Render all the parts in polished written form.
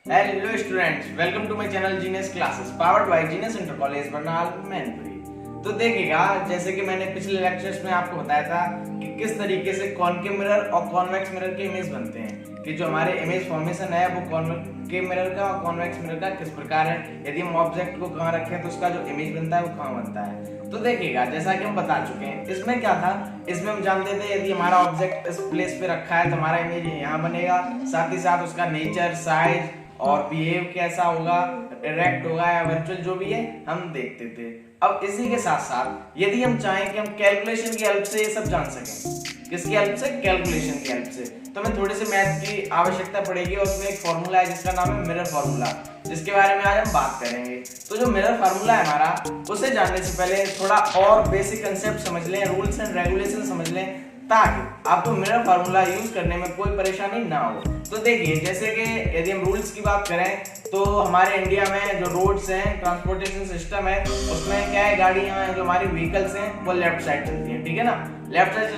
Hello students, welcome to my channel genius classes powered by genius inter college Barnal Mainpuri. तो देखिएगा, जैसे कि मैंने पिछले लेक्चर्स में आपको बताया था कि किस तरीके से कॉनकेव मिरर और कॉन्वेक्स मिरर के इमेज बनते हैं, कि जो हमारे इमेज फॉर्मेशन है वो कॉनकेव मिरर का और कॉन्वेक्स मिरर का किस प्रकार है, यदि हम ऑब्जेक्ट को कहाँ रखें तो उसका जो इमेज बनता है वो कहाँ बनता है। तो देखिएगा, जैसा कि हम बता चुके हैं, इसमें क्या था, इसमें हम जानते थे यदि हमारा ऑब्जेक्ट इस प्लेस पे रखा है तो हमारा इमेज यहाँ बनेगा, साथ ही साथ उसका नेचर, साइज और बिहेव कैसा होगा, डायरेक्ट होगा या वर्चुअल, जो भी है हम देखते थे। अब इसी के साथ साथ यदि हम चाहें कि हम कैलकुलेशन की हेल्प से ये सब जान सकें, किसकी हेल्प से, कैलकुलेशन की हेल्प से, तो हमें थोड़े से मैथ की आवश्यकता पड़ेगी और उसमें एक फॉर्मूला है जिसका नाम है मिरर फॉर्मूला, जिसके बारे में आज हम बात करेंगे। तो जो मिरर फॉर्मूला है हमारा, उसे जानने से पहले थोड़ा और बेसिक कंसेप्ट समझ लें, रूल्स एंड रेगुलेशन समझ लें, ताकि आपको मिरर फार्मूला यूज करने में कोई परेशानी ना हो। तो देखिए, जैसे कि यदि हम रूल्स की बात करें तो हमारे इंडिया में जो रोड्स हैं, ट्रांसपोर्टेशन सिस्टम है, उसमें क्या है, गाड़ियां हैं, जो हमारी व्हीकल्स हैं वो लेफ्ट साइड चलती हैं, ठीक है ना, लेफ्ट साइड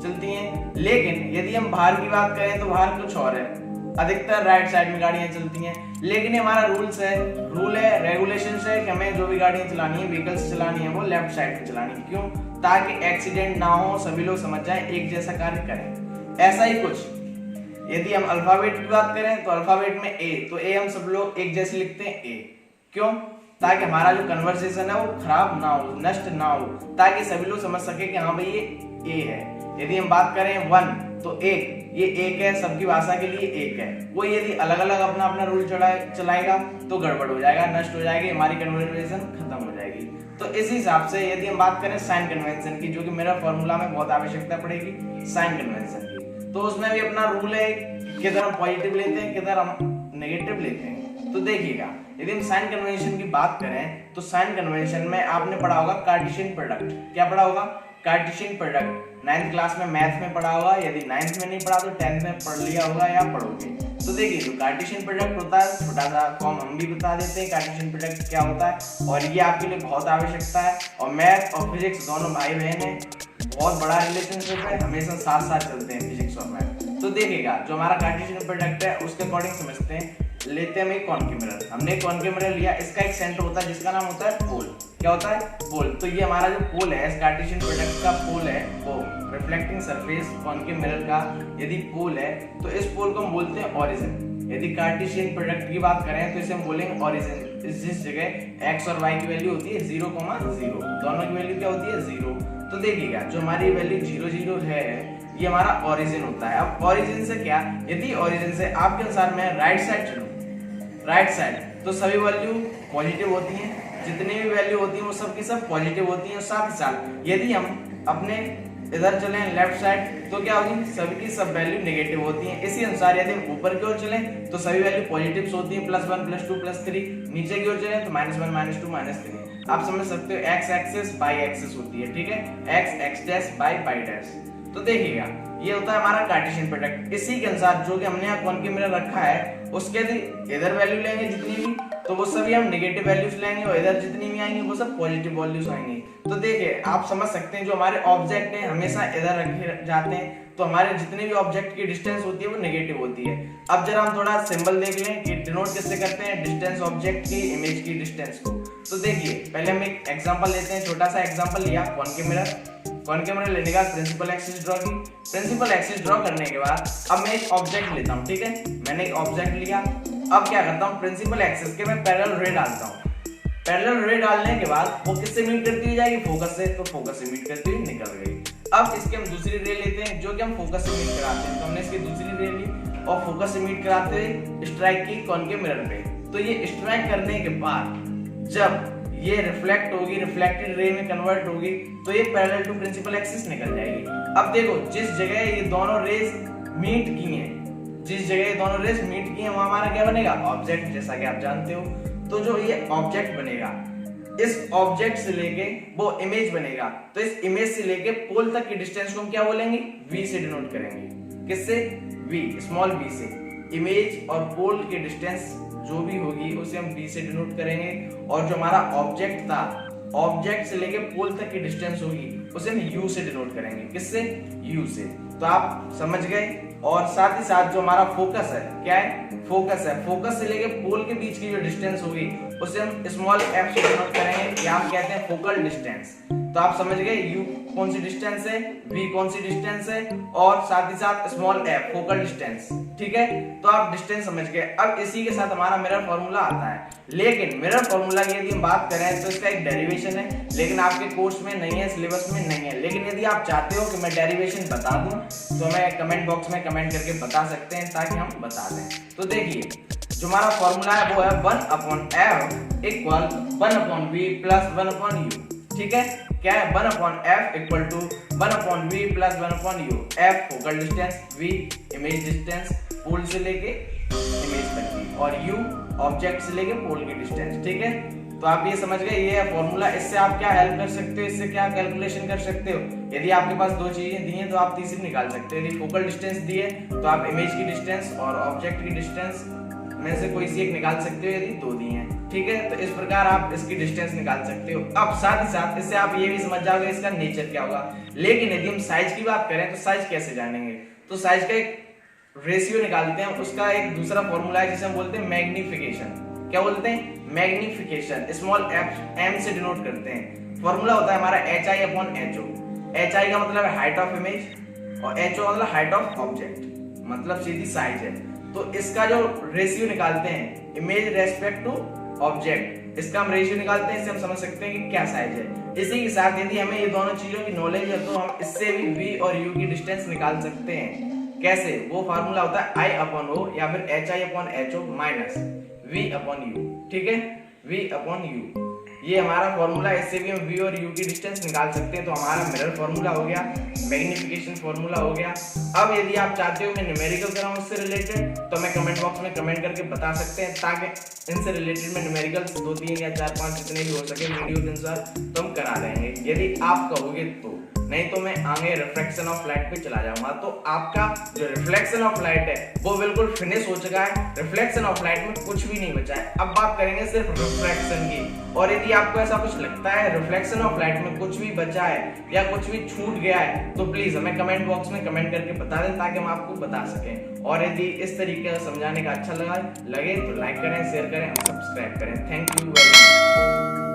चलती हैं। लेकिन यदि हम बाहर की बात करें तो बाहर कुछ और है, अधिकतर राइट साइड में गाड़ियां चलती हैं। लेकिन हमारा रूल है, रेगुलेशन है कि हमें जो भी गाड़ियां चलानी है, व्हीकल्स चलानी है, वो लेफ्ट साइड में चलानी है। क्यों? ताकि एक्सीडेंट ना हो, सभी लोग समझ जाएं, एक जैसा कार्य करें। ऐसा ही कुछ यदि हम अल्फाबेट की बात करें तो अल्फाबेट में ए, तो ए हम सब लोग एक जैसे लिखते हैं, ए। क्यों? ताकि हमारा जो कन्वर्सेशन है वो खराब ना हो, नष्ट ना हो, ताकि सभी लोग समझ सके कि हाँ भाई ये ए है। यदि हम बात करें वन, तो एक, ये एक है, सबकी भाषा के लिए एक है। वो यदि अलग अलग अपना अपना रूल चलाएगा तो गड़बड़ हो जाएगा, नष्ट हो जाएगी, हमारी कन्वर्सेशन खत्म हो जाएगी। तो इस हिसाब से यदि हम बात करें साइन कन्वेंशन की, जो कि मेरा फॉर्मूला में बहुत आवश्यकता पड़ेगी साइन कन्वेंशन की, तो उसमें भी अपना रूल है, किधर हम पॉजिटिव लेते हैं, किधर हम नेगेटिव लेते हैं। तो देखिएगा, यदि हम साइन कन्वेंशन की बात करें तो साइन कन्वेंशन में आपने पढ़ा होगा कार्टेशियन प्रोडक्ट। क्या पढ़ा होगा? Cartesian product. 9th क्लास में मैथ में पढ़ा होगा, यदि 9th में नहीं पढ़ा तो 10th में पढ़ लिया होगा या पढ़ोगे। तो देखिए, जो कार्टेशियन प्रोडक्ट होता है, छोटा सा फॉर्म हम भी बता देते हैं कार्टेशियन प्रोडक्ट क्या होता है, और ये आपके लिए बहुत आवश्यकता है। और मैथ और फिजिक्स दोनों भाई बहन हैं, बहुत बड़ा रिलेशनशिप है, हमेशा साथ साथ चलते हैं फिजिक्स और मैथ। तो देखिएगा, जो हमारा कार्टेशियन प्रोडक्ट है उसके अकॉर्डिंग समझते हैं। लेते हैं हम एक कॉनकेव मिरर, हमने कॉनकेव मिरर लिया, इसका एक सेंटर होता है जिसका नाम होता है पोल। क्या होता है? पोल। तो ये हमारा जो पोल है, इस कार्टेशियन प्रोडक्ट का पोल है, वो रिफ्लेक्टिंग सरफेस कॉनकेव मिरर का यदि पोल है तो इस पोल को हम बोलते हैं ओरिजिन। यदि कार्टेशियन प्रोडक्ट की बात करें तो इसे हम बोलेंगे ओरिजिन। जिस जगह x और y की वैल्यू होती है 0,0, दोनों की वैल्यू क्या होती है? 0। तो देखिएगा, जो हमारी वैल्यू 0,0 है, ये हमारा ओरिजिन होता है। अब ओरिजिन से क्या, यदि ओरिजिन से आपके अनुसार मैं राइट साइड चलूं, राइट साइड, तो सभी वैल्यू पॉजिटिव होती हैं, जितनी भी वैल्यू होती है वो सब की सब पॉजिटिव होती हैं। साथ ही साथ यदि हम अपने इधर चलें लेफ्ट साइड तो क्या होगी, सभी की सब वैल्यू नेगेटिव होती हैं। इसी अनुसार यदि हम ऊपर की ओर चलें तो सभी वैल्यू पॉजिटिव्स होती हैं, +1 +2 +3। नीचे की ओर चलें तो -1 -2 -3। आप समझ सकते हो, x एक्सिस y एक्सिस होती है, ठीक है, x x dash y dash. तो देखिएगा, ये होता है हमारा कार्टेशियन प्रोडक्ट। इसी के अनुसार जो कि हमने यहाँ कॉनकेव मिरर रखा है, उसके इधर वैल्यू लेंगे जितनी भी, तो वो सभी हम नेगेटिव वैल्यूज लेंगे, और इधर जितनी भी आएंगे वो सब पॉजिटिव वैल्यूज आएंगी। तो देखिए, आप समझ सकते हैं, जो हमारे ऑब्जेक्ट हैं हमेशा इधर रखे जाते हैं, तो हमारे जितने भी ऑब्जेक्ट की डिस्टेंस होती है वो नेगेटिव होती है। अब जरा हम थोड़ा सिंबल देख लें कि डिनोट किससे करते हैं, डिस्टेंस ऑब्जेक्ट की इमेज की डिस्टेंस को। तो देखिए, पहले हम एक एग्जांपल लेते हैं, छोटा सा एग्जांपल लिया कॉनकेव मिरर। कॉनकेव मिरर लेने का प्रिंसिपल एक्सिस ड्रॉ की। प्रिंसिपल एक्सिस ड्रॉ करने के बाद अब मैं एक ऑब्जेक्ट लेता हूँ, ठीक है, मैंने एक ऑब्जेक्ट लिया। अब क्या करता हूँ, प्रिंसिपल एक्सिस के मैं पैरेलल रे डालता हूँ। पैरेलल रे डालने के बाद वो किससे मीट करती हुई जाएगी, फोकस से, तो फोकस से मीट करती हुई निकल गई। अब इसके हम दूसरी रे लेते हैं जो कि हम फोकस से मीट कराते हैं, तो हमने इसकी दूसरी रे ली और फोकस से मीट कराते हुए स्ट्राइक की कॉनकेव मिरर पे। तो ये स्ट्राइक करने के बाद जब ये रिफ्लेक्ट होगी, रिफ्लेक्टेड रे में कन्वर्ट होगी, तो ये पैरेलल टू प्रिंसिपल एक्सिस निकल जाएगी। अब देखो, जिस जगह ये दोनों रेज मीट की हैं, जिस जगह ये दोनों रेज मीट की हैं, वहां हमारा क्या बनेगा, ऑब्जेक्ट, जैसा कि आप जानते हो। तो जो ये ऑब्जेक्ट बनेगा, इस ऑब्जेक्ट से लेके वो इमेज बनेगा, तो इस इमेज से लेके पोल तक की डिस्टेंस को हम क्या बोलेंगे, v से डिनोट करेंगे। किससे? v, स्मॉल v से। इमेज और पोल की डिस्टेंस जो भी होगी उसे हम v से डिनोट करेंगे, और जो हमारा ऑब्जेक्ट था, ऑब्जेक्ट से लेके पोल तक की डिस्टेंस होगी उसे हम u से डिनोट करेंगे। किससे? u से। तो आप समझ गए और साथ ही साथ जो हमारा फोकस है, क्या है, फोकस है, फोकस से लेके पोल के बीच की जो डिस्टेंस होगी उसे हम स्मॉल f से डिनोट करेंगे, या हम कहते हैं फोकल डिस्टेंस। तो आप समझ गए u कौन सी डिस्टेंस है, v कौन सी डिस्टेंस है, और साथ ही साथ स्मॉल f फोकल डिस्टेंस। ठीक है, तो आप डिस्टेंस समझ गए। अब इसी के साथ हमारा मिरर फॉर्मूला आता है, लेकिन मिरर फॉर्मूला की यदि हम बात करें तो इसका एक डेरिवेशन है, लेकिन आपके कोर्स में नहीं है, सिलेबस में नहीं है। लेकिन यदि आप चाहते हो कि मैं डेरिवेशन बता दूं तो हमें कमेंट बॉक्स में कमेंट करके बता सकते हैं, ताकि हम बता दें। तो देखिए, जो हमारा फॉर्मूला है वो है 1/f equal 1/v plus 1/u। ठीक है, क्या है, 1/f equal to 1/v plus 1/u। f focal distance, v image distance pole से लेके इमेज तक की, और u ऑब्जेक्ट से लेके पोल की डिस्टेंस। ठीक है, तो आप ये समझ गए, ये है फॉर्मूला। इससे आप क्या हेल्प कर सकते हो, इससे क्या कैलकुलेशन कर सकते हो। यदि आपके पास दो चीजें दी हैं तो आप तीसरी निकाल सकते हो। यदि फोकल डिस्टेंस दी है तो आप इमेज की डिस्टेंस और ऑब्जेक्ट की डिस्टेंस में से कोई सी एक निकाल सकते हो, यदि दो दी हैं। ठीक है, तो इस प्रकार आप इसकी डिस्टेंस निकाल सकते हो। अब साथ ही साथ इससे आप ये भी समझ जाओगे इसका नेचर क्या होगा। लेकिन यदि हम साइज की बात करें तो साइज कैसे जानेंगे, तो साइज का एक रेशियो निकालते हैं, उसका एक दूसरा फॉर्मूला है जिसे हम बोलते हैं मैग्निफिकेशन। क्या बोलते हैं, मैग्निफिकेशन। स्मॉल m से डिनोट करते हैं। फॉर्मूला होता है हमारा hi/ho। hi का मतलब है हाइट ऑफ इमेज और ho मतलब हाइट ऑफ ऑब्जेक्ट, मतलब सीधी साइज है। तो इसका जो रेशियो निकालते हैं, इमेज रेस्पेक्ट टू ऑब्जेक्ट, इसका हम रेशियो निकालते हैं, इससे हम समझ सकते हैं कि क्या साइज है। इसी के साथ यदि हमें ये दोनों चीजों की नॉलेज है तो हम इससे भी v और u की डिस्टेंस निकाल सकते हैं। कैसे, वो फार्मूला होता है I/O या फिर hi/ho माइनस v/u। ठीक है, v/u ये हमारा फॉर्मूला, इससे भी हम v और u की डिस्टेंस निकाल सकते हैं। तो हमारा मिरर फॉर्मूला हो गया, मैग्निफिकेशन फॉर्मूला हो गया। अब यदि आप चाहते हो मैं न्यूमेरिकल कराऊं इससे रिलेटेड तो हमें कमेंट बॉक्स में कमेंट करके बता सकते हैं, ताकि इनसे रिलेटेड में न्यूमेरिकल्स 2 3 या 4 5 जितने भी हो सके वीडियो के अनुसार तो हम करा देंगे, यदि आप कहोगे तो। नहीं तो मैं आगे रिफ्लेक्शन ऑफ लाइट पे चला जाऊंगा। तो आपका जो रिफ्लेक्शन ऑफ लाइट है वो बिल्कुल फिनिश हो चुका है। रिफ्लेक्शन ऑफ लाइट में कुछ भी नहीं बचा है। अब बात करेंगे सिर्फ रिफ्लेक्शन की। और यदि आपको ऐसा कुछ लगता है रिफ्लेक्शन ऑफ लाइट में कुछ भी बचा है या कुछ भी छूट गया है तो प्लीज हमें कमेंट बॉक्स में कमेंट करके बता दें, ताकि हम आपको बता सकें। और यदि इस तरीके से समझाने का अच्छा लगे तो लाइक करें, शेयर करें और सब्सक्राइब करें। Thank you very much.